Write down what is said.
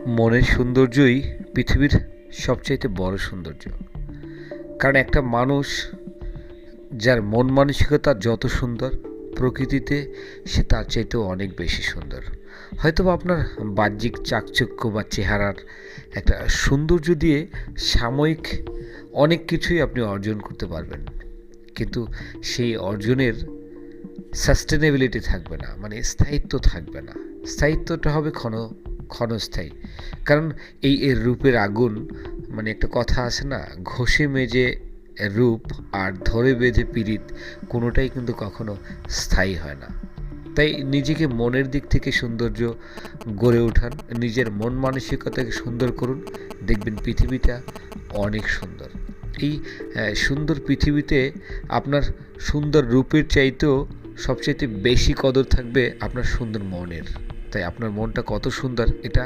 মনের সৌন্দর্যই পৃথিবীর সবচাইতে বড় সৌন্দর্য। কারণ একটা মানুষ যার মন মানসিকতা যত সুন্দর, প্রকৃতিতে সে তার চাইতেও অনেক বেশি সুন্দর। হয়তোবা আপনার বাহ্যিক চাকচক্য বা চেহারার একটা সৌন্দর্য দিয়ে সাময়িক অনেক কিছুই আপনি অর্জন করতে পারবেন, কিন্তু সেই অর্জনের সাস্টেনেবিলিটি থাকবে না, মানে স্থায়িত্ব থাকবে না। স্থায়িত্বটা হবে ক্ষণস্থায়ী। কারণ এর রূপের আগুন, মানে একটা কথা আছে না, ঘষে মেজে রূপ আর ধরে বেঁধে পীড়িত, কোনোটাই কিন্তু কখনো স্থায়ী হয় না। তাই নিজেকে মনের দিক থেকে সৌন্দর্য গড়ে ওঠান, নিজের মন মানসিকতাকে সুন্দর করুন, দেখবেন পৃথিবীটা অনেক সুন্দর। এই সুন্দর পৃথিবীতে আপনার সুন্দর রূপের চাইতেও সবচাইতে বেশি কদর থাকবে আপনার সুন্দর মনের। তাই আপনার মনটা কত সুন্দর এটা